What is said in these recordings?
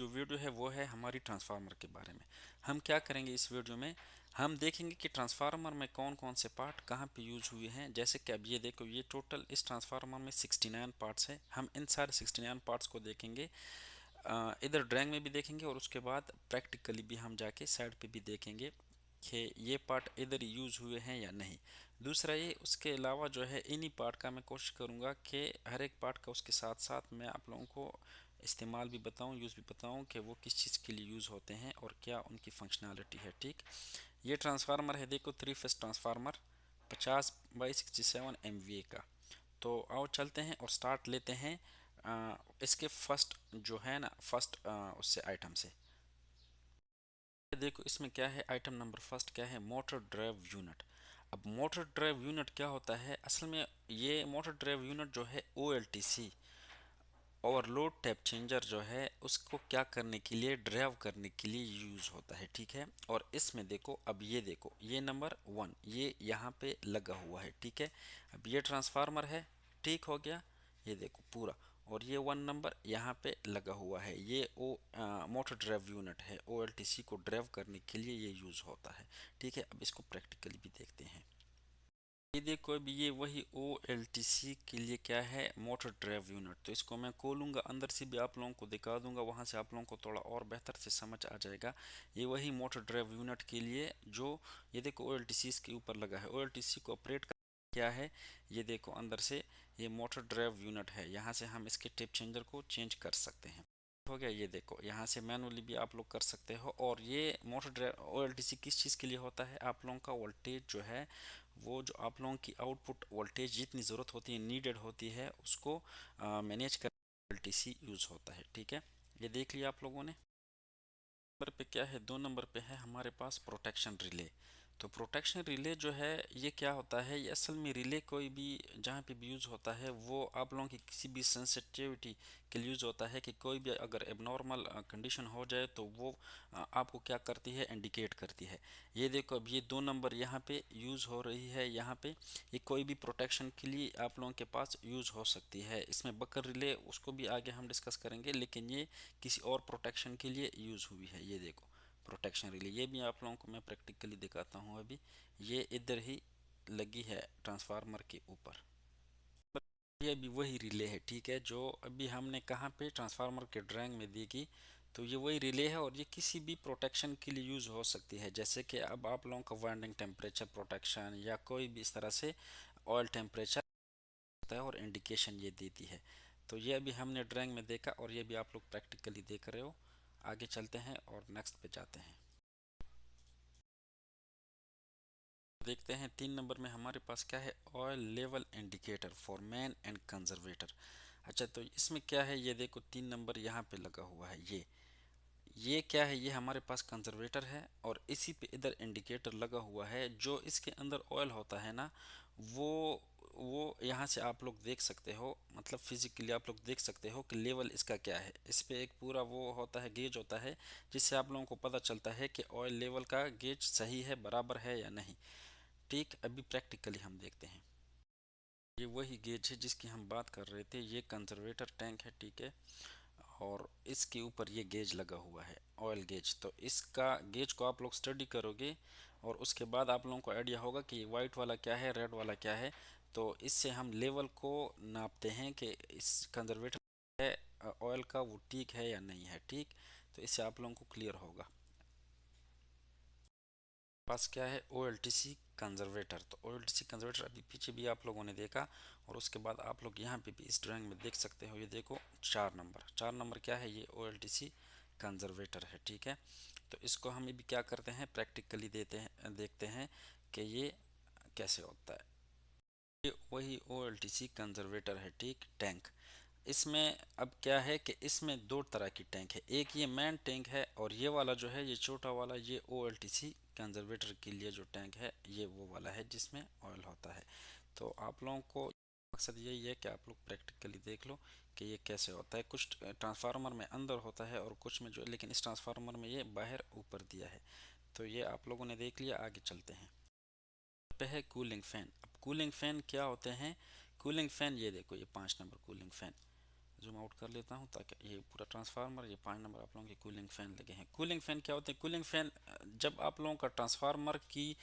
जो वीडियो है वो है हमारी ट्रांसफार्मर के बारे में। हम क्या करेंगे इस वीडियो में, हम देखेंगे कि ट्रांसफार्मर में कौन कौन से पार्ट कहाँ पे यूज हुए हैं। जैसे कि अब ये देखो, ये टोटल इस ट्रांसफार्मर में 69 पार्ट्स हैं। हम इन सारे 69 पार्ट्स को देखेंगे, इधर ड्राइंग में भी देखेंगे और उसके बाद प्रैक्टिकली भी हम जाके साइड पे भी देखेंगे कि ये पार्ट इधर यूज़ हुए हैं या नहीं। दूसरा ये, उसके अलावा जो है इन्हीं पार्ट का मैं कोशिश करूँगा कि हर एक पार्ट का उसके साथ साथ मैं आप लोगों को इस्तेमाल भी बताऊँ, यूज़ भी बताऊँ कि वो किस चीज़ के लिए यूज़ होते हैं और क्या उनकी फंक्शनैलिटी है। ठीक, ये ट्रांसफार्मर है देखो, 3 फेस ट्रांसफार्मर 50/67 MVA का। तो आओ चलते हैं और स्टार्ट लेते हैं इसके फर्स्ट जो है ना, फर्स्ट उससे आइटम से। देखो इसमें क्या है, आइटम नंबर फर्स्ट क्या है, मोटर ड्राइव यूनिट। अब मोटर ड्राइव यूनिट क्या होता है असल में, ये मोटर ड्राइव यूनिट जो है OLTC ओवरलोड टैप चेंजर जो है उसको क्या करने के लिए, ड्राइव करने के लिए यूज होता है। ठीक है, और इसमें देखो, अब ये देखो, ये नंबर 1 ये यहाँ पे लगा हुआ है। ठीक है, अब ये ट्रांसफार्मर है, ठीक हो गया, ये देखो पूरा। और ये 1 नंबर यहाँ पे लगा हुआ है, ये मोटर ड्राइव यूनिट है, OLTC को ड्राइव करने के लिए ये यूज होता है। ठीक है, अब इसको प्रैक्टिकली भी देखते हैं। ये देखो, अब ये वही OLTC के लिए क्या है, मोटर ड्राइव यूनिट। तो इसको मैं खोलूंगा, अंदर से भी आप लोगों को दिखा दूंगा, वहां से आप लोगों को थोड़ा और बेहतर से समझ आ जाएगा। ये वही मोटर ड्राइव यूनिट के लिए जो, ये देखो OLTC इसके ऊपर लगा है। OLTC को ऑपरेट कर क्या है, ये देखो अंदर से ये मोटर ड्राइव यूनिट है, यहाँ से हम इसके टेप चेंजर को चेंज कर सकते हैं। हो गया, ये देखो यहाँ से मैनुअली भी आप लोग कर सकते हो। और ये मोटर ड्राइव OLTC किस चीज़ के लिए होता है, आप लोगों का वोल्टेज जो है, वो जो आप लोगों की आउटपुट वोल्टेज जितनी ज़रूरत होती है, नीडेड होती है, उसको मैनेज कर OLTC यूज़ होता है। ठीक है, ये देख लिया आप लोगों ने। नंबर पे क्या है, 2 नंबर पे है हमारे पास प्रोटेक्शन रिले। तो प्रोटेक्शन रिले जो है ये क्या होता है, ये असल में रिले कोई भी जहाँ पे भी यूज़ होता है वो आप लोगों की किसी भी सेंसिटिविटी के लिए यूज़ होता है कि कोई भी अगर एबनॉर्मल कंडीशन हो जाए तो वो आपको क्या करती है, इंडिकेट करती है। ये देखो, अब ये 2 नंबर यहाँ पे यूज़ हो रही है, यहाँ पे ये कोई भी प्रोटेक्शन के लिए आप लोगों के पास यूज़ हो सकती है। इसमें बकर रिले उसको भी आगे हम डिस्कस करेंगे, लेकिन ये किसी और प्रोटेक्शन के लिए यूज़ हुई है। ये देखो प्रोटेक्शन रिले, ये भी आप लोगों को मैं प्रैक्टिकली दिखाता हूँ। अभी ये इधर ही लगी है ट्रांसफार्मर के ऊपर। ये भी वही रिले है, ठीक है, जो अभी हमने कहाँ पे ट्रांसफार्मर के ड्राइंग में देखी। तो ये वही रिले है और ये किसी भी प्रोटेक्शन के लिए यूज़ हो सकती है। जैसे कि अब आप लोगों का वाइंडिंग टेम्परेचर प्रोटेक्शन या कोई भी इस तरह से ऑयल टेम्परेचर होता है और इंडिकेशन ये देती है। तो ये अभी हमने ड्राइंग में देखा और ये भी आप लोग प्रैक्टिकली देख रहे हो। आगे चलते हैं और नेक्स्ट पे जाते हैं। देखते हैं 3 नंबर में हमारे पास क्या है, oil level indicator for man and conservator. अच्छा, तो इसमें क्या है, ये देखो 3 नंबर यहाँ पे लगा हुआ है। ये क्या है, ये हमारे पास कंजर्वेटर है और इसी पे इधर इंडिकेटर लगा हुआ है। जो इसके अंदर ऑयल होता है ना, वो वो यहाँ से आप लोग देख सकते हो, मतलब फिजिकली आप लोग देख सकते हो कि लेवल इसका क्या है। इस पे एक पूरा वो होता है, गेज होता है, जिससे आप लोगों को पता चलता है कि ऑयल लेवल का गेज सही है, बराबर है या नहीं। ठीक, अभी प्रैक्टिकली हम देखते हैं। ये वही गेज है जिसकी हम बात कर रहे थे, ये कंजर्वेटर टैंक है। ठीक है, और इसके ऊपर ये गेज लगा हुआ है, ऑयल गेज। तो इसका गेज को आप लोग स्टडी करोगे और उसके बाद आप लोगों को आइडिया होगा कि वाइट वाला क्या है, रेड वाला क्या है। तो इससे हम लेवल को नापते हैं कि इस कंजर्वेटर है ऑयल का, वो ठीक है या नहीं है। ठीक, तो इससे आप लोगों को क्लियर होगा। पास क्या है, OLTC कंजर्वेटर। तो OLTC कंजर्वेटर अभी पीछे भी आप लोगों ने देखा और उसके बाद आप लोग यहाँ पे भी इस ड्राइंग में देख सकते हो। ये देखो 4 नंबर क्या है, ये OLTC कंजर्वेटर है। ठीक है, तो इसको हम अभी क्या करते हैं, प्रैक्टिकली देते हैं, देखते हैं कि ये कैसे होता है। ये वही OLTC कंजर्वेटर है, ठीक, टैंक। इसमें अब क्या है कि इसमें 2 तरह की टैंक है, एक ये मेन टैंक है और ये वाला जो है, ये छोटा वाला, ये OLTC कंजर्वेटर के लिए जो टैंक है, ये वो वाला है जिसमें ऑयल होता है। तो आप लोगों को मकसद यही है कि आप लोग प्रैक्टिकली देख लो कि ये कैसे होता है। कुछ ट्रांसफार्मर में अंदर होता है और कुछ में जो, लेकिन इस ट्रांसफार्मर में ये बाहर ऊपर दिया है। तो ये आप लोगों ने देख लिया, आगे चलते हैं। पे है कूलिंग फैन। अब कूलिंग फैन क्या होते हैं, कूलिंग फैन, ये देखो ये 5 number cooling fan. Zoom out कर लेता हूँ ताकि ये पूरा ट्रांसफार्मर, ये 5 नंबर आप लोगों के कूलिंग फ़ैन लगे हैं। कूलिंग फ़ैन क्या होते हैं? कूलिंग फ़ैन जब आप लोगों का ट्रांसफार्मर की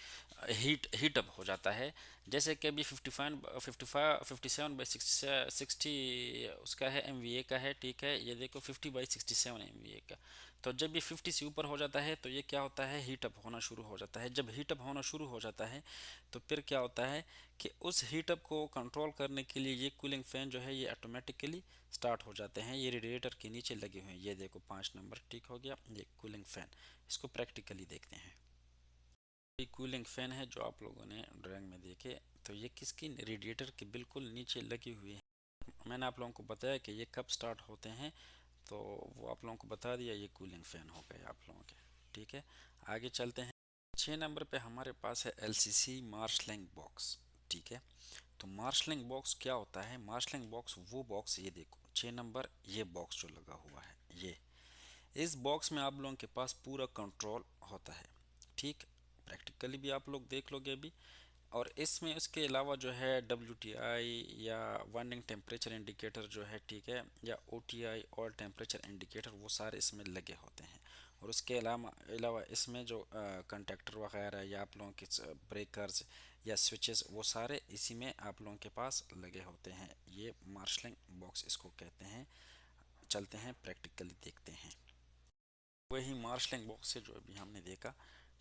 हीटअप हो जाता है, जैसे कि अभी 57/60 उसका है, एमवीए का है, ठीक है। ये देखो 50/67 एमवीए का। तो जब ये 50 से ऊपर हो जाता है तो ये क्या होता है, हीटअप होना शुरू हो जाता है। जब हीटअप होना शुरू हो जाता है तो फिर क्या होता है कि उस हीटअप को कंट्रोल करने के लिए ये कूलिंग फ़ैन जो है ये ऑटोमेटिकली स्टार्ट हो जाते हैं। ये रेडिएटर के नीचे लगे हुए हैं। ये देखो 5 नंबर ठीक हो गया, ये कूलिंग फ़ैन। इसको प्रैक्टिकली देखते हैं। ये कूलिंग फ़ैन है जो आप लोगों ने ड्राइंग में देखे, तो ये किसकी, रेडिएटर के बिल्कुल नीचे लगी हुई है। मैंने आप लोगों को बताया कि ये कब स्टार्ट होते हैं, तो वो आप लोगों को बता दिया। ये कूलिंग फ़ैन हो गए आप लोगों के, ठीक है। आगे चलते हैं। 6 नंबर पे हमारे पास है एलसीसी मार्शलिंग बॉक्स, ठीक है। तो मार्शलिंग बॉक्स क्या होता है? मार्शलिंग बॉक्स वो बॉक्स, ये देखो 6 नंबर, ये बॉक्स जो लगा हुआ है, ये इस बॉक्स में आप लोगों के पास पूरा कंट्रोल होता है, ठीक। प्रैक्टिकली भी आप लोग देख लोगे अभी। और इसमें उसके अलावा जो है WTI या वाइंडिंग टेम्परेचर इंडिकेटर जो है, ठीक है, या OTI ऑयल टेम्परेचर इंडिकेटर, वो सारे इसमें लगे होते हैं। और उसके अलावा इसमें जो कंटेक्टर वगैरह या आप लोगों के ब्रेकर्स या स्विचेस, वो सारे इसी में आप लोगों के पास लगे होते हैं। ये मार्शलिंग बॉक्स इसको कहते हैं। चलते हैं प्रैक्टिकली देखते हैं। वही मार्शलिंग बॉक्स है जो अभी हमने देखा,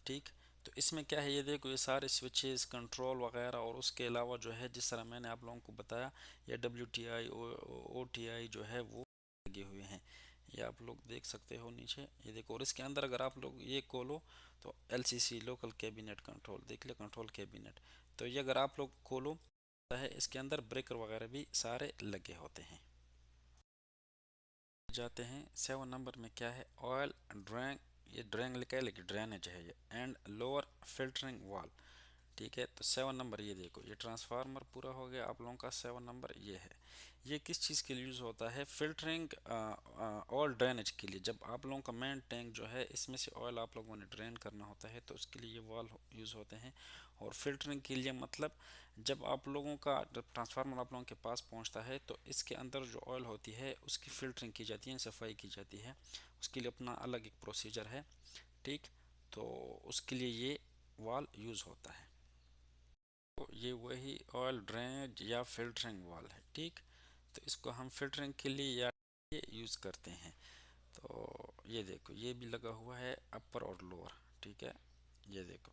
ठीक। तो इसमें क्या है, ये देखो ये सारे स्विचेस, कंट्रोल वगैरह, और उसके अलावा जो है जिस तरह मैंने आप लोगों को बताया, ये WTI OTI जो है वो लगे हुए हैं। ये आप लोग देख सकते हो नीचे, ये देखो। और इसके अंदर अगर आप लोग ये खोलो तो LCC लोकल कैबिनेट कंट्रोल देख ले, कंट्रोल कैबिनेट। तो ये अगर आप लोग खोलो है, इसके अंदर ब्रेकर वगैरह भी सारे लगे होते हैं। जाते हैं 7 नंबर में, क्या है, ऑयल ड्रैंग। ये ड्रैंग लिखा है लेकिन ड्रेनेज है ये, एंड लोअर फिल्टरिंग वाल, ठीक है। तो 7 नंबर ये देखो, ये ट्रांसफार्मर पूरा हो गया आप लोगों का। 7 नंबर ये है, ये किस चीज़ के लिए यूज़ होता है? फिल्टरिंग ऑयल ड्रेनेज के लिए। जब आप लोगों का मेन टैंक जो है, इसमें से ऑयल आप लोगों ने ड्रेन करना होता है, तो उसके लिए ये वाल यूज़ होते हैं। और फिल्टरिंग के लिए मतलब, जब आप लोगों का, जब ट्रांसफार्मर आप लोगों के पास पहुंचता है तो इसके अंदर जो ऑयल होती है उसकी फ़िल्टरिंग की जाती है, सफाई की जाती है। उसके लिए अपना अलग एक प्रोसीजर है, ठीक। तो उसके लिए ये वाल यूज़ होता है। तो ये वही ऑयल ड्रेनेज या फिल्टरिंग वाल है, ठीक। तो इसको हम फिल्टरिंग के लिए या ये यूज़ करते हैं। तो ये देखो, ये भी लगा हुआ है अपर और लोअर, ठीक है। ये देखो,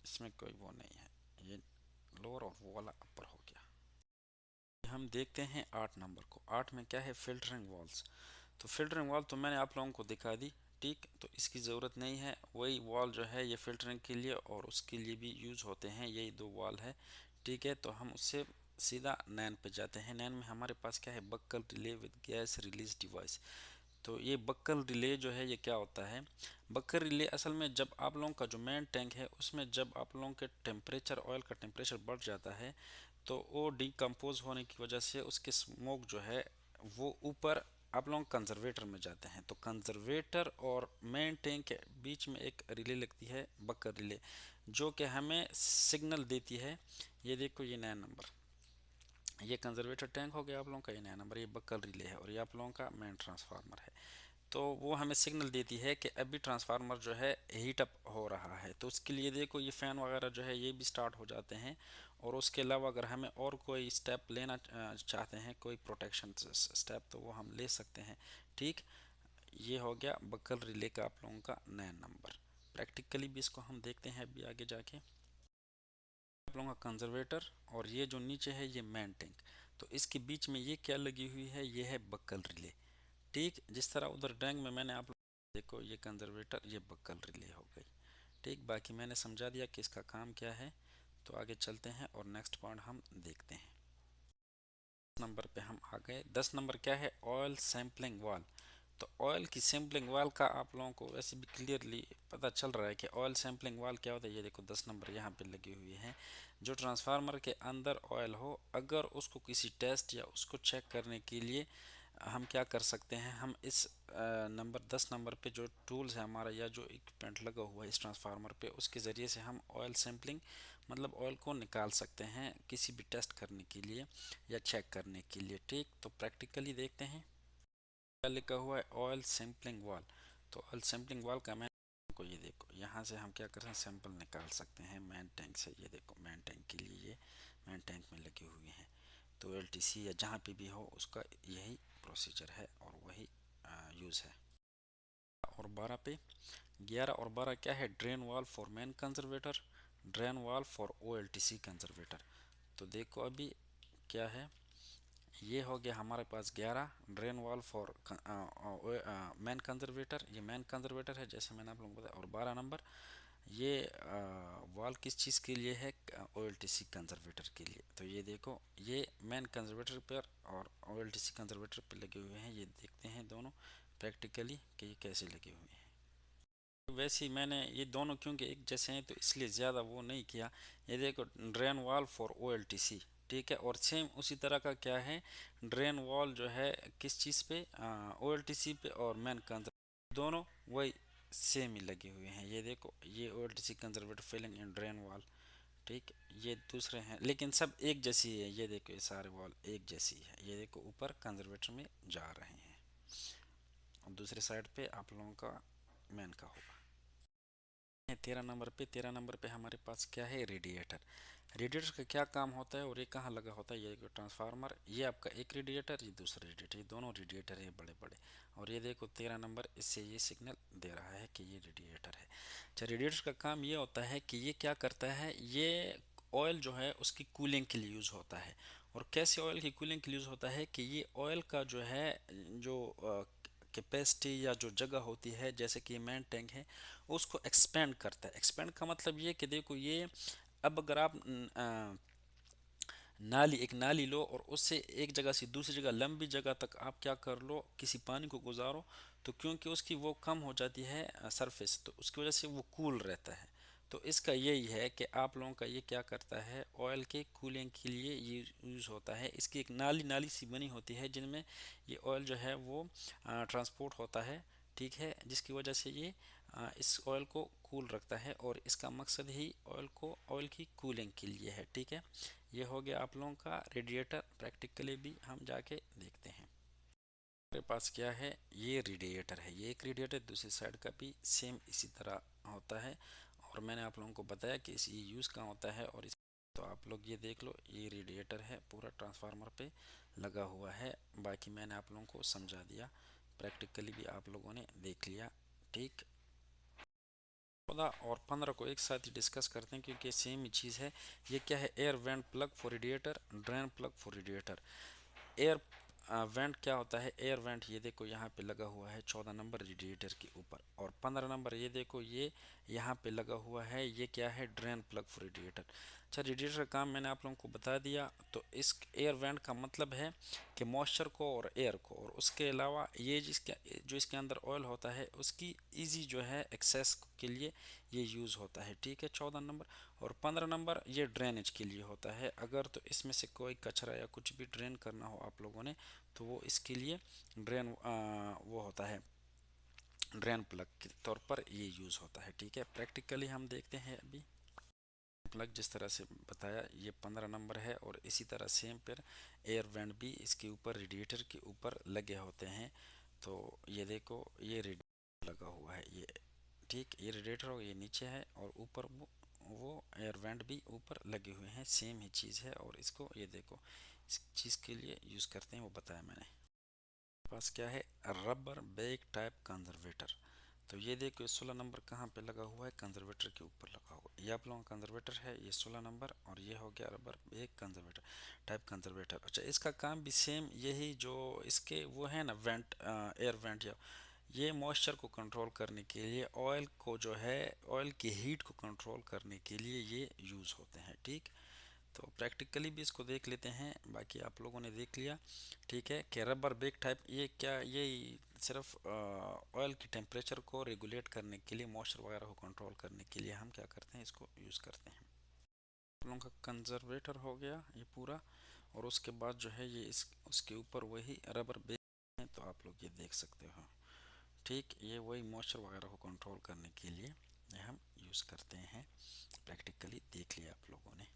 इसमें कोई वो नहीं है, ये लोअर और वो वाला अपर हो गया। हम देखते हैं 8 नंबर को। 8 में क्या है, फिल्टरिंग वॉल्स। तो फिल्टरिंग वॉल तो मैंने आप लोगों को दिखा दी, ठीक। तो इसकी ज़रूरत नहीं है। वही वॉल जो है ये फिल्टरिंग के लिए और उसके लिए भी यूज़ होते हैं, यही दो वॉल है, ठीक है। तो हम उससे सीधा 9 पे जाते हैं। 9 में हमारे पास क्या है, buckle relay with gas release device. तो ये बक्कल रिले जो है ये क्या होता है? बक्कल रिले असल में, जब आप लोगों का जो मेन टैंक है उसमें जब आप लोगों के टेम्परेचर, ऑयल का टेम्परेचर बढ़ जाता है, तो वो डिकम्पोज होने की वजह से उसके स्मोक जो है वो ऊपर आप लोग कंजर्वेटर में जाते हैं। तो कंजर्वेटर और मेन टैंक के बीच में एक रिले लगती है, बक्कल रिले, जो कि हमें सिग्नल देती है। ये देखो, ये 9 नंबर, ये कंजर्वेटर टैंक हो गया आप लोगों का। ये 9 नंबर, ये बक्कल रिले है, और ये आप लोगों का मेन ट्रांसफार्मर है। तो वो हमें सिग्नल देती है कि अभी ट्रांसफार्मर जो है हीट अप हो रहा है। तो उसके लिए देखो, ये फ़ैन वगैरह जो है ये भी स्टार्ट हो जाते हैं। और उसके अलावा अगर हमें और कोई स्टेप लेना चाहते हैं, कोई प्रोटेक्शन स्टेप, तो वो हम ले सकते हैं, ठीक। ये हो गया बक्कल रिले का आप लोगों का 9 नंबर। प्रैक्टिकली भी इसको हम देखते हैं अभी आगे जाके। आप लोगों का कंजर्वेटर, और ये जो नीचे है ये मेन टैंक। तो इसके बीच में ये क्या लगी हुई है, ये है बक्कल रिले, ठीक। जिस तरह उधर डैंग में मैंने आप देखो, ये कंजर्वेटर, ये बक्कल रिले हो गई, ठीक। बाकी मैंने समझा दिया कि इसका काम क्या है। तो आगे चलते हैं और नेक्स्ट पॉइंट हम देखते हैं। 10 नंबर पे हम आ गए। 10 नंबर क्या है, ऑयल सैम्पलिंग वाल। तो ऑयल की सैम्पलिंग वाल का आप लोगों को वैसे भी क्लियरली पता चल रहा है कि ऑयल सैम्पलिंग वाल क्या होता है। ये देखो 10 नंबर यहाँ पे लगी हुई है। जो ट्रांसफार्मर के अंदर ऑयल हो, अगर उसको किसी टेस्ट या उसको चेक करने के लिए हम क्या कर सकते हैं, हम इस नंबर 10 नंबर पे जो टूल्स है हमारा या जो इक्विपमेंट लगा हुआ है इस ट्रांसफार्मर पे, उसके ज़रिए से हम ऑयल सैम्पलिंग मतलब ऑयल को निकाल सकते हैं किसी भी टेस्ट करने के लिए या चेक करने के लिए। ठीक, तो प्रैक्टिकली देखते हैं क्या लिखा हुआ है, ऑयल सैम्पलिंग वाल। तो ऑयल सैम्पलिंग वाल का मैं को ये देखो, यहाँ से हम क्या कर रहे हैं, सैंपल निकाल सकते हैं मेन टैंक से। ये देखो मेन टैंक के लिए ये मेन टैंक में लगे हुए हैं। तो एलटीसी या जहाँ पे भी हो उसका यही प्रोसीजर है और वही यूज़ है। और 12 पे 11 और 12 क्या है, ड्रेन वाल फॉर मेन कंजर्वेटर, ड्रेन वाल फॉर ओएलटीसी कंजर्वेटर। तो देखो अभी क्या है, ये हो गया हमारे पास 11 ड्रेन वाल फॉर मैन कंजर्वेटर, ये मैन कंजर्वेटर है जैसे मैंने आप लोगों को बताया। और 12 नंबर ये वाल किस चीज़ के लिए है, ओएलटीसी कंजर्वेटर के लिए। तो ये देखो ये मैन कंजर्वेटर पर और ओएलटीसी कंजर्वेटर पर लगे हुए हैं। ये देखते हैं दोनों प्रैक्टिकली कि ये कैसे लगे हुए हैं। वैसे ही मैंने ये दोनों क्योंकि एक जैसे हैं तो इसलिए ज़्यादा वो नहीं किया। ये देखो ड्रेन वॉल फॉर ओएलटीसी, ठीक है। और सेम उसी तरह का क्या है, ड्रेन वॉल जो है किस चीज़ पे, ओएलटीसी पे और मैन कंजर्वेटर दोनों वही सेम ही लगे हुए हैं। ये देखो ये OLTC conservator filling in drain valve, ठीक। ये दूसरे हैं लेकिन सब एक जैसी है। ये देखो ये सारे वॉल एक जैसी है। ये देखो ऊपर कंजर्वेटर में जा रहे हैं और दूसरे साइड पे आप लोगों का मैन का होगा। 13 नंबर पे हमारे पास क्या है, रेडिएटर। रेडिएटर का क्या काम होता है और ये कहाँ लगा होता है, ये देखो ट्रांसफार्मर, ये आपका एक रेडिएटर, ये दूसरा रेडिएटर, ये दोनों रेडिएटर है बड़े बड़े। और ये देखो 13 नंबर इससे ये सिग्नल दे रहा है कि ये रेडिएटर है। अच्छा, रेडिएटर का काम ये होता है कि ये क्या करता है, ये ऑयल जो है उसकी कूलिंग के लिए यूज़ होता है। और कैसे ऑयल की कूलिंग के लिए यूज़ होता है कि ये ऑयल का जो है जो कैपेसिटी या जो जगह होती है जैसे कि मेन टैंक है उसको एक्सपेंड करता है। एक्सपेंड का मतलब ये कि देखो ये अब अगर आप नाली एक नाली लो और उससे एक जगह से दूसरी जगह लंबी जगह तक आप क्या कर लो, किसी पानी को गुजारो, तो क्योंकि उसकी वो कम हो जाती है सरफेस, तो उसकी वजह से वो कूल रहता है। तो इसका यही है कि आप लोगों का ये क्या करता है, ऑयल के कूलिंग के लिए ये यूज़ होता है। इसकी एक नाली नाली सी बनी होती है जिनमें ये ऑयल जो है वो ट्रांसपोर्ट होता है, ठीक है, जिसकी वजह से ये इस ऑयल को कूल रखता है। और इसका मकसद ही ऑयल की कूलिंग के लिए है, ठीक है। ये हो गया आप लोगों का रेडिएटर। प्रैक्टिकली भी हम जाके देखते हैं। हमारे पास क्या है, ये रेडिएटर है, ये एक रेडिएटर, दूसरी साइड का भी सेम इसी तरह होता है। और मैंने आप लोगों को बताया कि इस ये यूज़ कहाँ होता है और तो आप लोग ये देख लो, ये रेडिएटर है पूरा ट्रांसफार्मर पे लगा हुआ है। बाकी मैंने आप लोगों को समझा दिया, प्रैक्टिकली भी आप लोगों ने देख लिया, ठीक। 14 और 15 को एक साथ ही डिस्कस करते हैं क्योंकि सेम ही चीज़ है। ये क्या है, air vent plug for radiator, drain plug for radiator. Air vent क्या होता है, एयर वेंट ये देखो यहाँ पे लगा हुआ है 14 नंबर रेडिएटर के ऊपर। और 15 नंबर ये देखो ये यहाँ पे लगा हुआ है, ये क्या है, ड्रेन प्लग फॉर रेडिएटर। अच्छा, रेडिएटर का काम मैंने आप लोगों को बता दिया। तो इस एयर वेंट का मतलब है कि मॉइस्चर को और एयर को, और उसके अलावा ये जिसके जो इसके अंदर ऑयल होता है उसकी इजी जो है एक्सेस के लिए ये यूज़ होता है, ठीक है, 14 नंबर। और 15 नंबर ये ड्रेनेज के लिए होता है। अगर तो इसमें से कोई कचरा या कुछ भी ड्रेन करना हो आप लोगों ने तो वो इसके लिए ड्रेन वो होता है, ड्रेन प्लग के तौर पर ये यूज़ होता है, ठीक है। प्रैक्टिकली हम देखते हैं अभी। प्लग जिस तरह से बताया ये 15 नंबर है और इसी तरह सेम पर एयर वेंट भी इसके ऊपर रेडिएटर के ऊपर लगे होते हैं। तो ये देखो ये रेडिएटर लगा हुआ है ये, ठीक, ये रेडिएटर हो, ये नीचे है और ऊपर वो एयर वेंट भी ऊपर लगे हुए हैं, सेम ही चीज़ है। और इसको ये देखो इस चीज़ के लिए यूज़ करते हैं वो बताया मैंने। पास क्या है, रबर बैग टाइप कंजर्वेटर। तो ये देखो 16 नंबर कहाँ पे लगा हुआ है, कंजर्वेटर के ऊपर लगा हुआ है। ये आप लोगों का कंजर्वेटर है, ये 16 नंबर, और ये हो गया rubber bag conservator type conservator. अच्छा, इसका काम भी सेम यही जो इसके वो है ना वेंट, एयर वेंट, या ये मॉइस्चर को कंट्रोल करने के लिए, ऑयल को जो है ऑयल की हीट को कंट्रोल करने के लिए ये यूज़ होते हैं, ठीक। तो प्रैक्टिकली भी इसको देख लेते हैं, बाकी आप लोगों ने देख लिया, ठीक है। कि रबर बेक टाइप ये क्या, ये सिर्फ ऑयल की टेम्परेचर को रेगुलेट करने के लिए, मॉइस्चर वगैरह को कंट्रोल करने के लिए हम क्या करते हैं, इसको यूज़ करते हैं। आप लोगों का कंजर्वेटर हो गया ये पूरा। और उसके बाद जो है ये इस उसके ऊपर वही रबर बेक तो आप लोग ये देख सकते हो। ठीक, ये वही मॉइस्चर वगैरह को कंट्रोल करने के लिए ये हम यूज़ करते हैं। प्रैक्टिकली देख लिया आप लोगों ने।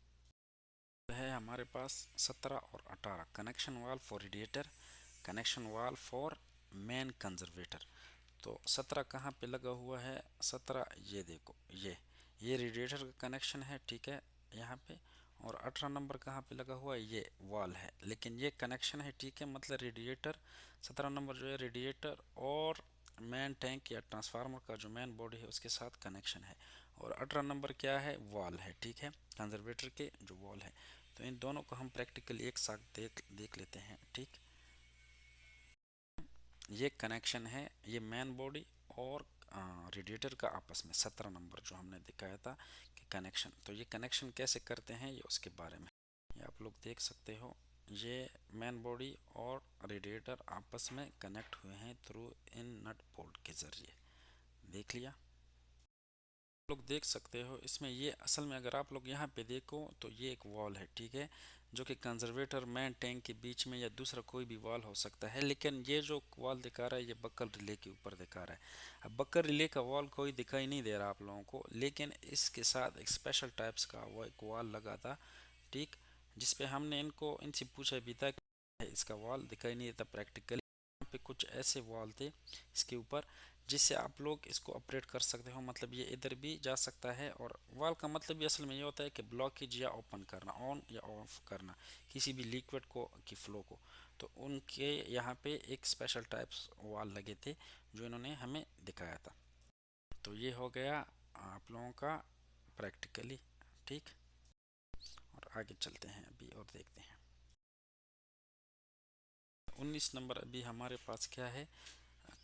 है हमारे पास 17 और 18 कनेक्शन वाल फॉर रेडिएटर, कनेक्शन वाल फॉर मेन कंजर्वेटर। तो 17 कहाँ पे लगा हुआ है? 17 ये देखो, ये रेडिएटर का कनेक्शन है, ठीक है, यहाँ पे। और 18 नंबर कहाँ पे लगा हुआ है? ये वॉल है, लेकिन ये कनेक्शन है, ठीक है, मतलब रेडिएटर 17 नंबर जो है रेडिएटर और मेन टैंक या ट्रांसफार्मर का जो मेन बॉडी है उसके साथ कनेक्शन है। और 18 नंबर क्या है? वॉल है, ठीक है, कंजर्वेटर के जो वॉल है। तो इन दोनों को हम प्रैक्टिकली एक साथ देख लेते हैं। ठीक, ये कनेक्शन है, ये मेन बॉडी और रेडिएटर का आपस में 17 नंबर जो हमने दिखाया था कि कनेक्शन। तो ये कनेक्शन कैसे करते हैं ये उसके बारे में ये आप लोग देख सकते हो। ये मेन बॉडी और रेडिएटर आपस में कनेक्ट हुए हैं थ्रू इन नट बोल्ट के जरिए। देख लिया लोग, देख सकते हो इसमें। ये असल में अगर आप लोग यहाँ पे देखो तो ये एक वॉल है, ठीक है, जो कि कंजर्वेटर मेन टैंक के बीच में या दूसरा कोई भी वॉल हो सकता है। लेकिन ये जो वॉल दिखा रहा है ये बक्कल रिले के ऊपर दिखा रहा है। अब बक्कल रिले का वॉल कोई दिखाई नहीं दे रहा आप लोगों को, लेकिन इसके साथ एक स्पेशल टाइप्स का वो एक वॉल लगा था, ठीक, जिसपे हमने इनसे पूछा भी था कि इसका वॉल दिखाई नहीं देता प्रैक्टिकली। यहाँ पे कुछ ऐसे वॉल थे इसके ऊपर जिससे आप लोग इसको ऑपरेट कर सकते हो, मतलब ये इधर भी जा सकता है। और वाल का मतलब भी असल में ये होता है कि ब्लॉकेज या ओपन करना, ऑन या ऑफ करना किसी भी लिक्विड को की फ्लो को। तो उनके यहाँ पे एक स्पेशल टाइप्स वाल लगे थे जो इन्होंने हमें दिखाया था। तो ये हो गया आप लोगों का प्रैक्टिकली। ठीक, और आगे चलते हैं अभी और देखते हैं 19 नंबर। अभी हमारे पास क्या है?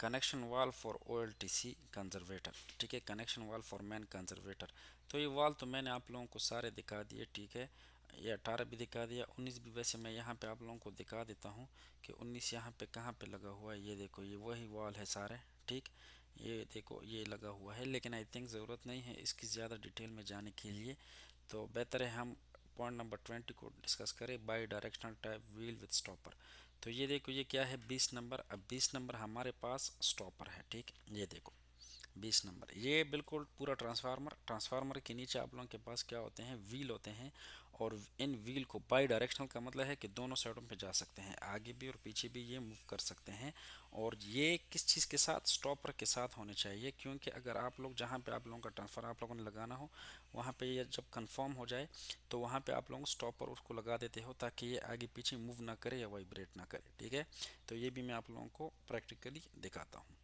कनेक्शन वाल फॉर OLTC कंजर्वेटर, ठीक है, कनेक्शन वाल फॉर मैन कंजर्वेटर। तो ये वाल तो मैंने आप लोगों को सारे दिखा दिए, ठीक है, ये 18 भी दिखा दिया, 19 भी। वैसे मैं यहाँ पे आप लोगों को दिखा देता हूँ कि 19 यहाँ पे कहाँ पे लगा हुआ है। ये देखो, ये वही वाल है सारे, ठीक, ये देखो ये लगा हुआ है। लेकिन आई थिंक ज़रूरत नहीं है इसकी ज़्यादा डिटेल में जाने के लिए, तो बेहतर है हम पॉइंट नंबर 20 को डिस्कस करें, by directional type wheel with stopper. तो ये देखो, ये क्या है? 20 नंबर। अब 20 नंबर हमारे पास स्टॉपर है, ठीक, ये देखो 20 नंबर, ये बिल्कुल पूरा ट्रांसफार्मर के नीचे आप लोगों के पास क्या होते हैं? व्हील होते हैं। और इन व्हील को बाई डायरेक्शनल का मतलब है कि दोनों साइडों पे जा सकते हैं, आगे भी और पीछे भी ये मूव कर सकते हैं। और ये किस चीज़ के साथ? स्टॉपर के साथ होने चाहिए, क्योंकि अगर आप लोग जहाँ पे आप लोगों का ट्रांसफार्मर आप लोगों ने लगाना हो वहाँ पे ये जब कंफर्म हो जाए तो वहाँ पे आप लोग स्टॉपर उसको लगा देते हो ताकि ये आगे पीछे मूव ना करे या वाइब्रेट ना करे, ठीक है। तो ये भी मैं आप लोगों को प्रैक्टिकली दिखाता हूँ।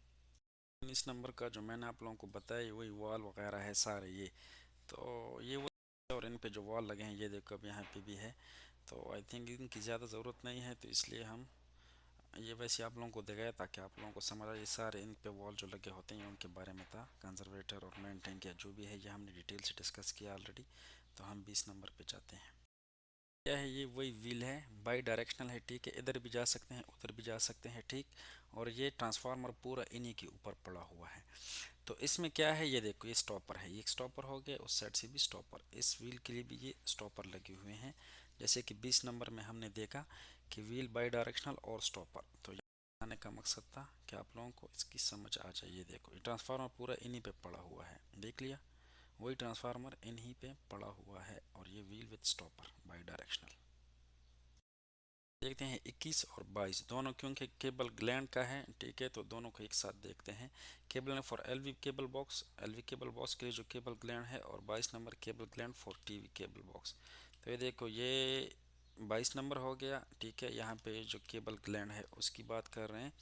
इस नंबर का जो मैंने आप लोगों को बताया वही वॉल वगैरह है सारे ये। तो ये वो, और इन पे जो वॉल लगे हैं ये देखो, अब यहाँ पे भी है। तो आई थिंक इनकी ज़्यादा ज़रूरत नहीं है, तो इसलिए हम ये वैसे आप लोगों को दिखाया ताकि आप लोगों को समझ आए। ये सारे इन पे वॉल जो लगे होते हैं उनके बारे में था, कंजर्वेटर और मेन टैंक या जो भी है ये हमने डिटेल से डिस्कस किया ऑलरेडी। तो हम 20 नंबर पे जाते हैं। क्या है? ये वही व्हील है, बाई डायरेक्शनल है, ठीक है, इधर भी जा सकते हैं उधर भी जा सकते हैं, ठीक। और ये ट्रांसफार्मर पूरा इन्हीं के ऊपर पड़ा हुआ है। तो इसमें क्या है? ये देखो, ये स्टॉपर है, ये एक स्टॉपर हो गया, उस साइड से भी स्टॉपर, इस व्हील के लिए भी ये स्टॉपर लगे हुए हैं। जैसे कि 20 नंबर में हमने देखा कि व्हील बाई डायरेक्शनल और स्टॉपर। तो आने का मकसद था कि आप लोगों को इसकी समझ आ जाए। ये देखो, ये ट्रांसफार्मर पूरा इन्हीं पे पड़ा हुआ है, देख लिया, वही ट्रांसफार्मर इन्हीं पे पड़ा हुआ है। और ये wheel with stopper by directional. देखते हैं 21 और 22 दोनों, क्योंकि केबल ग्लैंड का है, ठीक है, तो दोनों को एक साथ देखते हैं। Cable for LV cable box, LV cable box के लिए जो केबल ग्लैंड है, और 22 number cable gland for TV cable box. तो ये देखो, ये 22 नंबर हो गया, ठीक है, यहाँ पे जो केबल ग्लैंड है उसकी बात कर रहे हैं।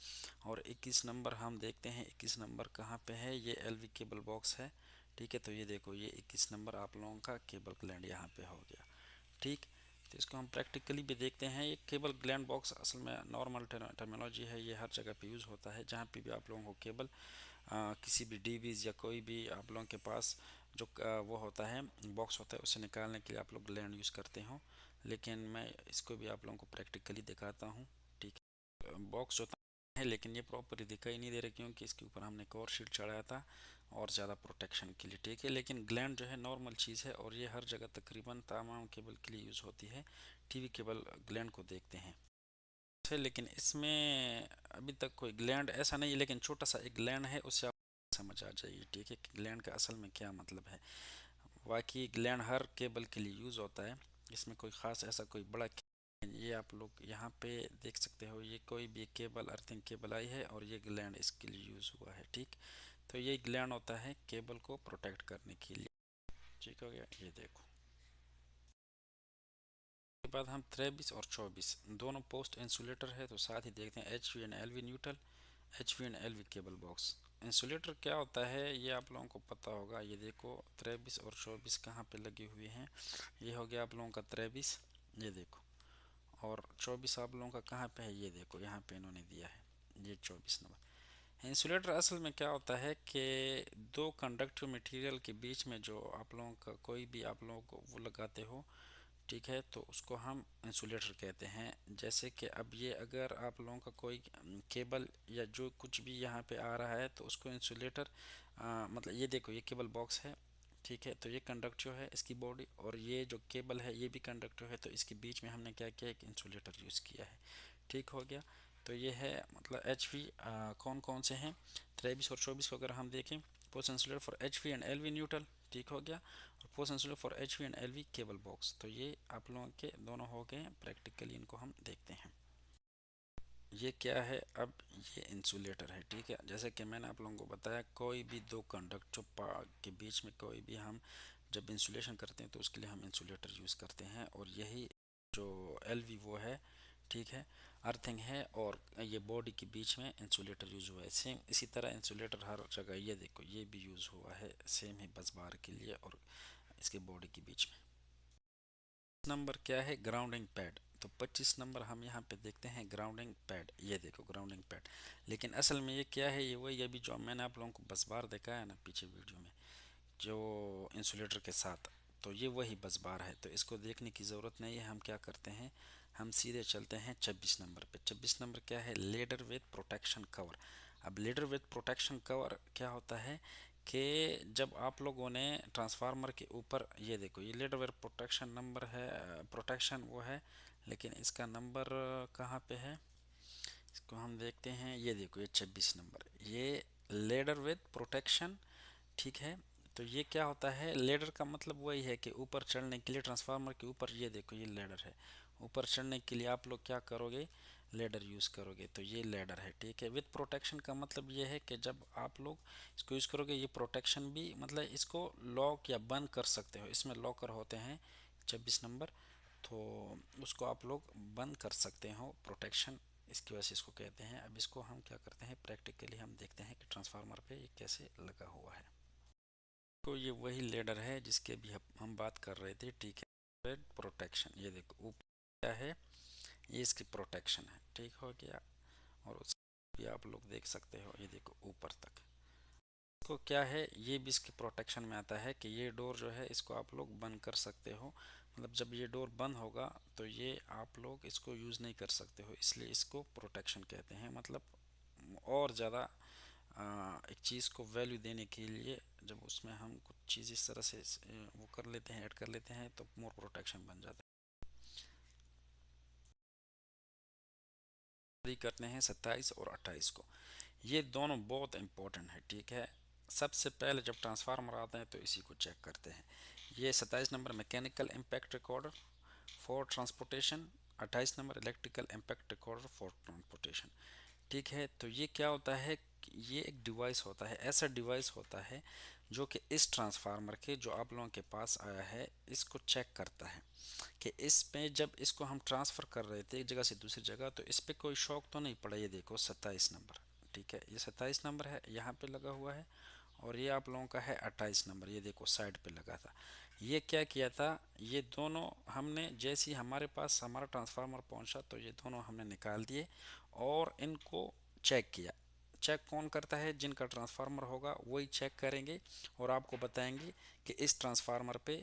और 21 नंबर हम देखते हैं, 21 नंबर कहाँ पे है? ये एलवी केबल बॉक्स है, ठीक है। तो ये देखो, ये 21 नंबर आप लोगों का केबल ग्लैंड यहाँ पे हो गया, ठीक। तो इसको हम प्रैक्टिकली भी देखते हैं। ये केबल ग्लैंड बॉक्स असल में नॉर्मल टर्मिनोलॉजी है, ये हर जगह पे यूज़ होता है जहाँ पे भी आप लोगों को केबल किसी भी डीबीज या कोई भी आप लोगों के पास जो वो होता है, बॉक्स होता है, उसे निकालने के लिए आप लोग ग्लैंड यूज़ करते हो। लेकिन मैं इसको भी आप लोगों को प्रैक्टिकली दिखाता हूँ, ठीक है। बॉक्स होता है, लेकिन ये प्रॉपरली दिखाई नहीं दे रहा क्योंकि इसके ऊपर हमने एक और शीट चढ़ाया था और ज़्यादा प्रोटेक्शन के लिए, ठीक है। लेकिन ग्लैंड जो है नॉर्मल चीज़ है और ये हर जगह तकरीबन तमाम केबल के लिए यूज़ होती है। टीवी केबल ग्लैंड को देखते हैं। है, लेकिन इसमें अभी तक कोई ग्लैंड ऐसा नहीं है, लेकिन छोटा सा एक ग्लैंड है, उससे आप समझ आ जाइए, ठीक है, कि ग्लैंड का असल में क्या मतलब है। बाकी ग्लैंड हर केबल के लिए यूज़ होता है, इसमें कोई ख़ास ऐसा कोई बड़ा ये आप लोग यहाँ पे देख सकते हो, ये कोई भी केबल अर्थिंग केबल आई है और ये ग्लैंड इसके लिए यूज़ हुआ है, ठीक। तो ये ग्लैंड होता है केबल को प्रोटेक्ट करने के लिए, ठीक हो गया। ये देखो, के बाद हम 23 और 24 दोनों पोस्ट इंसुलेटर है, तो साथ ही देखते हैं H we and L V neutral, H we and L V cable box. Insulator क्या होता है ये आप लोगों को पता होगा। ये देखो 23 और 24 कहाँ पे लगे हुए हैं, ये हो गया आप लोगों का 23, ये देखो, और 24 आप लोगों का कहाँ पे है, ये देखो यहाँ पे इन्होंने दिया है ये 24 नंबर। इंसुलेटर असल में क्या होता है कि दो कंडक्टिव मटेरियल के बीच में जो आप लोगों का कोई भी आप लोगों को वो लगाते हो, ठीक है, तो उसको हम इंसुलेटर कहते हैं। जैसे कि अब ये अगर आप लोगों का कोई केबल या जो कुछ भी यहाँ पे आ रहा है तो उसको इंसुलेटर मतलब ये देखो ये केबल बॉक्स है, ठीक है, तो ये कंडक्टिव है इसकी बॉडी, और ये जो केबल है ये भी कंडक्टिव है, तो इसके बीच में हमने क्या किया, एक इंसुलेटर यूज़ किया है, ठीक हो गया। तो ये है मतलब एच वी कौन कौन से हैं, 23 और 24 को अगर हम देखें, post insulator for H we and L V neutral, ठीक हो गया, और post insulator for H we and L V cable box. तो ये आप लोगों के दोनों हो गए, प्रैक्टिकली इनको हम देखते हैं। ये क्या है, अब ये इंसुलेटर है, ठीक है। जैसे कि मैंने आप लोगों को बताया, कोई भी दो कंडक्टर के बीच में कोई भी हम जब इंसुलेशन करते हैं तो उसके लिए हम इंसुलेटर यूज़ करते हैं, और यही जो एल वी वो है, ठीक है, अर्थिंग है, और ये बॉडी के बीच में इंसुलेटर यूज़ हुआ है। सेम इसी तरह इंसुलेटर हर जगह, ये देखो ये भी यूज़ हुआ है सेम ही बस बार के लिए और इसके बॉडी के बीच में। नंबर क्या है, ग्राउंडिंग पैड। तो 25 नंबर हम यहाँ पे देखते हैं ग्राउंडिंग पैड, ये देखो ग्राउंडिंग पैड। लेकिन असल में ये क्या है, ये वही अभी जो मैंने आप लोगों को बस बार दिखाया ना पीछे वीडियो में, जो इंसुलेटर के साथ, तो ये वही बस बार है, तो इसको देखने की ज़रूरत नहीं है। हम क्या करते हैं, हम सीधे चलते हैं 26 नंबर पे। 26 नंबर क्या है, लेडर विथ प्रोटेक्शन कवर। अब लेडर विथ प्रोटेक्शन कवर क्या होता है कि जब आप लोगों ने ट्रांसफार्मर के ऊपर, ये देखो ये लेडर विथ प्रोटेक्शन नंबर है, प्रोटेक्शन वो है, लेकिन इसका नंबर कहाँ पे है, इसको हम देखते हैं, ये देखो ये 26 नंबर, ये लेडर विथ प्रोटेक्शन, ठीक है। तो ये क्या होता है, लेडर का मतलब वही है कि ऊपर चढ़ने के लिए ट्रांसफार्मर के ऊपर, ये देखो ये लेडर है, ऊपर चढ़ने के लिए आप लोग क्या करोगे, लेडर यूज़ करोगे, तो ये लेडर है, ठीक है। विथ प्रोटेक्शन का मतलब ये है कि जब आप लोग इसको यूज़ करोगे, ये प्रोटेक्शन भी मतलब इसको लॉक या बंद कर सकते हो, इसमें लॉकर होते हैं 26 नंबर, तो उसको आप लोग बंद कर सकते हो, प्रोटेक्शन इसकी वजह से इसको कहते हैं। अब इसको हम क्या करते हैं, प्रैक्टिकली हम देखते हैं कि ट्रांसफार्मर पे ये कैसे लगा हुआ है। तो ये वही लेडर है जिसके भी हम बात कर रहे थे, ठीक है, प्रोटेक्शन, ये देखो ऊपर क्या है, ये इसकी प्रोटेक्शन है, ठीक हो गया, और उस भी आप लोग देख सकते हो, ये देखो ऊपर तक, इसको क्या है, ये भी इसके प्रोटेक्शन में आता है कि ये डोर जो है इसको आप लोग बंद कर सकते हो, मतलब जब ये डोर बंद होगा तो ये आप लोग इसको यूज़ नहीं कर सकते हो, इसलिए इसको प्रोटेक्शन कहते हैं। मतलब और ज़्यादा एक चीज़ को वैल्यू देने के लिए जब उसमें हम कुछ चीज़ इस तरह से वो कर लेते हैं, ऐड कर लेते हैं, तो मोर प्रोटेक्शन बन जाता है। करते हैं 27 और 28 को, ये दोनों बहुत इंपॉर्टेंट है, ठीक है। सबसे पहले जब ट्रांसफार्मर आता है तो इसी को चेक करते हैं। ये 27 number mechanical impact recorder for transportation, 28 number electrical impact recorder for transportation, ठीक है। तो ये क्या होता है, ये एक डिवाइस होता है, ऐसा डिवाइस होता है जो कि इस ट्रांसफार्मर के जो आप लोगों के पास आया है इसको चेक करता है कि इसमें जब इसको हम ट्रांसफ़र कर रहे थे एक जगह से दूसरी जगह, तो इस पर कोई शॉक तो नहीं पड़ा। ये देखो 27 नंबर, ठीक है, ये 27 नंबर है यहाँ पे लगा हुआ है, और ये आप लोगों का है 28 नंबर, ये देखो साइड पे लगा था। ये क्या किया था, ये दोनों हमने जैसे ही हमारे पास हमारा ट्रांसफार्मर पहुंचा तो ये दोनों हमने निकाल दिए और इनको चेक किया। चेक कौन करता है, जिनका ट्रांसफार्मर होगा वही चेक करेंगे और आपको बताएंगे कि इस ट्रांसफार्मर पे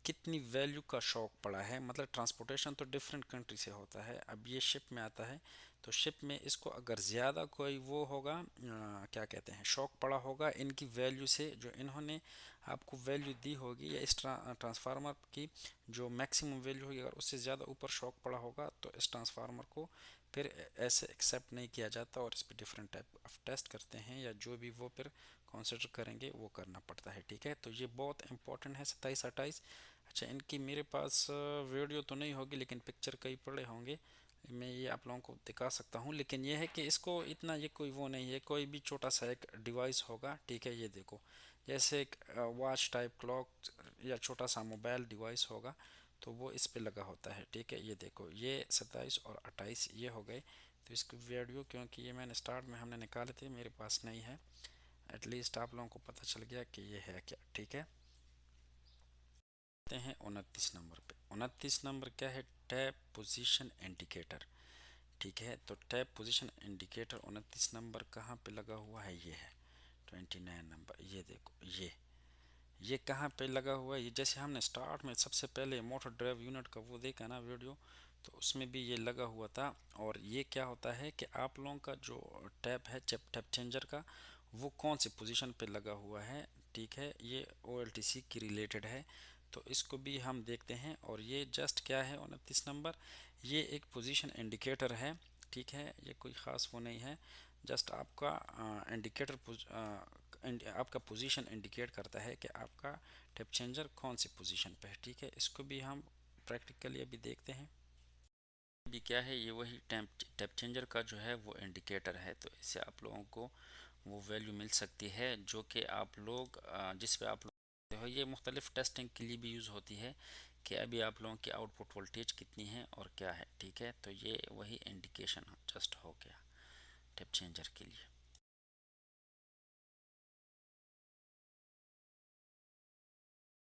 कितनी वैल्यू का शॉक पड़ा है। मतलब ट्रांसपोर्टेशन तो डिफरेंट कंट्री से होता है, अब ये शिप में आता है तो शिप में इसको अगर ज़्यादा कोई वो होगा, क्या कहते हैं, शॉक पड़ा होगा इनकी वैल्यू से, जो इन्होंने आपको वैल्यू दी होगी, या इस ट्रांसफार्मर की जो मैक्सिमम वैल्यू होगी, अगर उससे ज़्यादा ऊपर शॉक पड़ा होगा तो इस ट्रांसफार्मर को फिर ऐसे एक्सेप्ट नहीं किया जाता और इस पर डिफरेंट टाइप ऑफ टेस्ट करते हैं, या जो भी वो फिर कंसिडर करेंगे वो करना पड़ता है। ठीक है, तो ये बहुत इंपॉर्टेंट है 27-28। अच्छा, इनकी मेरे पास वीडियो तो नहीं होगी लेकिन पिक्चर कई पड़े होंगे, मैं ये आप लोगों को दिखा सकता हूँ। लेकिन ये है कि इसको इतना ये कोई वो नहीं है, कोई भी छोटा सा एक डिवाइस होगा, ठीक है, ये देखो जैसे एक वॉच टाइप क्लॉक या छोटा सा मोबाइल डिवाइस होगा, तो वो इस पे लगा होता है। ठीक है, ये देखो ये 27 और 28 ये हो गए। तो इसकी वीडियो, क्योंकि ये मैंने स्टार्ट में हमने निकाले थे, मेरे पास नहीं है, एटलीस्ट आप लोगों को पता चल गया कि ये है क्या। ठीक है, हैं 29 नंबर पे। 29 नंबर क्या है? Tap position indicator. ठीक है, तो टैप पोजीशन इंडिकेटर 29 नंबर कहाँ पे लगा हुआ है? ये है 29 नंबर, ये देखो ये कहाँ पे लगा हुआ है? ये जैसे हमने स्टार्ट में सबसे पहले मोटर ड्राइव यूनिट का वो देखा ना वीडियो, तो उसमें भी ये लगा हुआ था। और ये क्या होता है कि आप लोगों का जो टैप है, टैप चेंजर का, वो कौन सी पोजीशन पे लगा हुआ है। ठीक है, ये OLTC की रिलेटेड है, तो इसको भी हम देखते हैं। और ये जस्ट क्या है 29 नंबर, ये एक पोजीशन इंडिकेटर है। ठीक है, ये कोई ख़ास वो नहीं है, जस्ट आपका इंडिकेटर आपका पोजीशन इंडिकेट करता है कि आपका टेप चेंजर कौन सी पोजीशन पे है। ठीक है, इसको भी हम प्रैक्टिकली अभी देखते हैं। अभी क्या है, ये वही टेप चेंजर का जो है वो इंडिकेटर है, तो इससे आप लोगों को वो वैल्यू मिल सकती है जो कि आप लोग जिस पे आप लोग हो। ये मुख्तलिफ टेस्टिंग के लिए भी यूज़ होती है कि अभी आप लोगों की आउटपुट वोल्टेज कितनी है और क्या है। ठीक है, तो ये वही इंडिकेशन जस्ट हो गया टेप चेंजर के लिए।